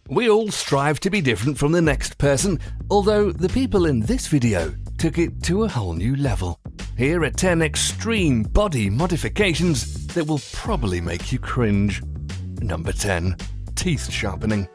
We all strive to be different from the next person, although the people in this video took it to a whole new level. Here are 10 extreme body modifications that will probably make you cringe. Number 10. Teeth sharpening.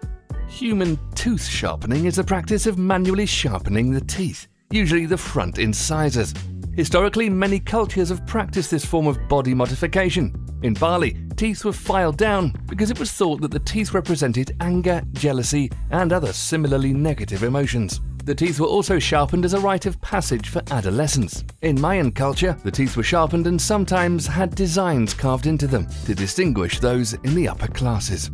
Human tooth sharpening is a practice of manually sharpening the teeth, usually the front incisors. Historically, many cultures have practiced this form of body modification. In Bali, teeth were filed down because it was thought that the teeth represented anger, jealousy, and other similarly negative emotions. The teeth were also sharpened as a rite of passage for adolescence. In Mayan culture, the teeth were sharpened and sometimes had designs carved into them to distinguish those in the upper classes.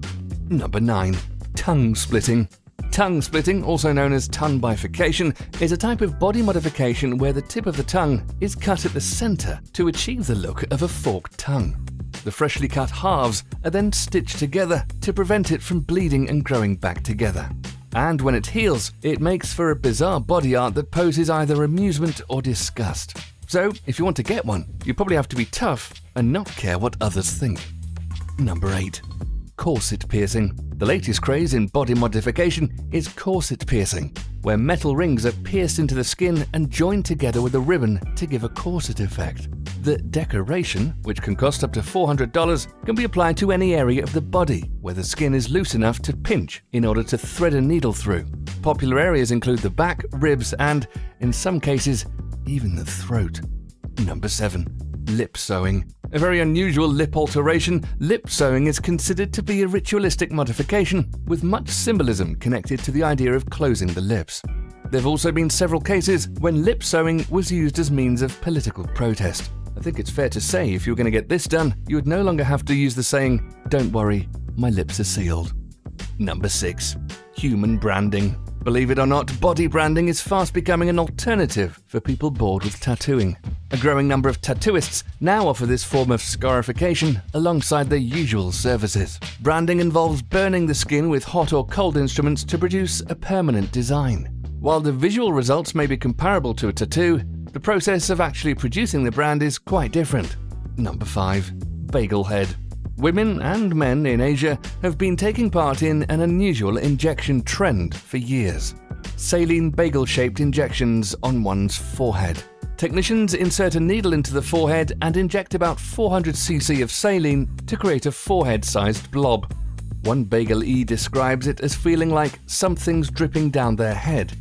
Number 9. Tongue splitting. Tongue splitting, also known as tongue bifurcation, is a type of body modification where the tip of the tongue is cut at the center to achieve the look of a forked tongue. The freshly cut halves are then stitched together to prevent it from bleeding and growing back together. And when it heals, it makes for a bizarre body art that poses either amusement or disgust. So, if you want to get one, you probably have to be tough and not care what others think. Number 8. Corset piercing. The latest craze in body modification is corset piercing, where metal rings are pierced into the skin and joined together with a ribbon to give a corset effect. The decoration, which can cost up to $400, can be applied to any area of the body where the skin is loose enough to pinch in order to thread a needle through. Popular areas include the back, ribs, and, in some cases, even the throat. Number 7. Lip sewing. A very unusual lip alteration, lip sewing is considered to be a ritualistic modification with much symbolism connected to the idea of closing the lips. There have also been several cases when lip sewing was used as means of political protest. I think it's fair to say if you were going to get this done, you would no longer have to use the saying, "Don't worry, my lips are sealed." Number 6. Human branding. Believe it or not, body branding is fast becoming an alternative for people bored with tattooing. A growing number of tattooists now offer this form of scarification alongside their usual services. Branding involves burning the skin with hot or cold instruments to produce a permanent design. While the visual results may be comparable to a tattoo, the process of actually producing the brand is quite different. Number 5. Bagel head. Women and men in Asia have been taking part in an unusual injection trend for years. Saline bagel-shaped injections on one's forehead. Technicians insert a needle into the forehead and inject about 400 cc of saline to create a forehead-sized blob. One bagel-e describes it as feeling like something's dripping down their head.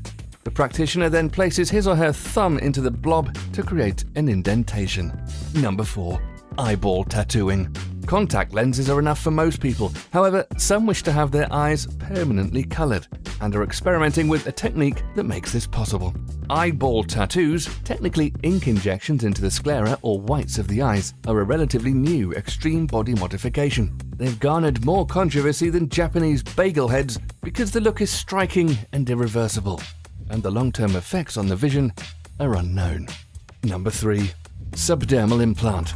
The practitioner then places his or her thumb into the blob to create an indentation. Number 4. Eyeball tattooing. Contact lenses are enough for most people. However, some wish to have their eyes permanently colored and are experimenting with a technique that makes this possible. Eyeball tattoos, technically ink injections into the sclera or whites of the eyes, are a relatively new extreme body modification. They've garnered more controversy than Japanese bagel heads because the look is striking and irreversible, and the long-term effects on the vision are unknown. Number 3. Subdermal implant.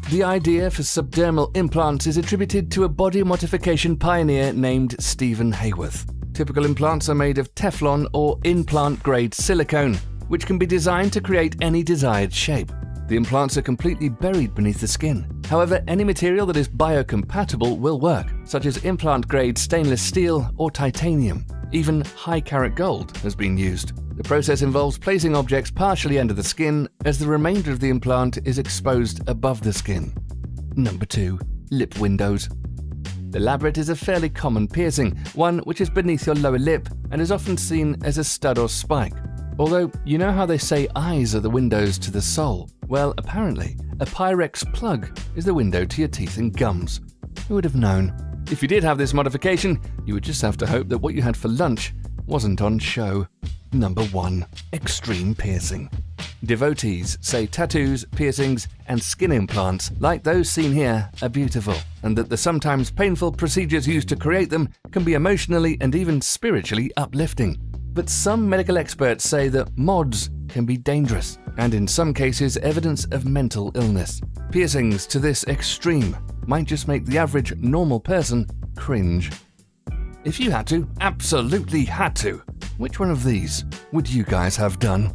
The idea for subdermal implants is attributed to a body modification pioneer named Stephen Hayworth. Typical implants are made of Teflon or implant-grade silicone, which can be designed to create any desired shape. The implants are completely buried beneath the skin. However, any material that is biocompatible will work, such as implant-grade stainless steel or titanium. Even high-carat gold has been used. The process involves placing objects partially under the skin as the remainder of the implant is exposed above the skin. Number 2. Lip windows. The labret is a fairly common piercing, one which is beneath your lower lip and is often seen as a stud or spike. Although, you know how they say eyes are the windows to the soul? Well, apparently, a Pyrex plug is the window to your teeth and gums. Who would have known? If you did have this modification, you would just have to hope that what you had for lunch wasn't on show. Number 1. Extreme piercing. Devotees say tattoos, piercings, and skin implants, like those seen here, are beautiful, and that the sometimes painful procedures used to create them can be emotionally and even spiritually uplifting. But some medical experts say that mods can be dangerous, and in some cases evidence of mental illness. Piercings to this extreme might just make the average normal person cringe. If you had to, absolutely had to, which one of these would you guys have done?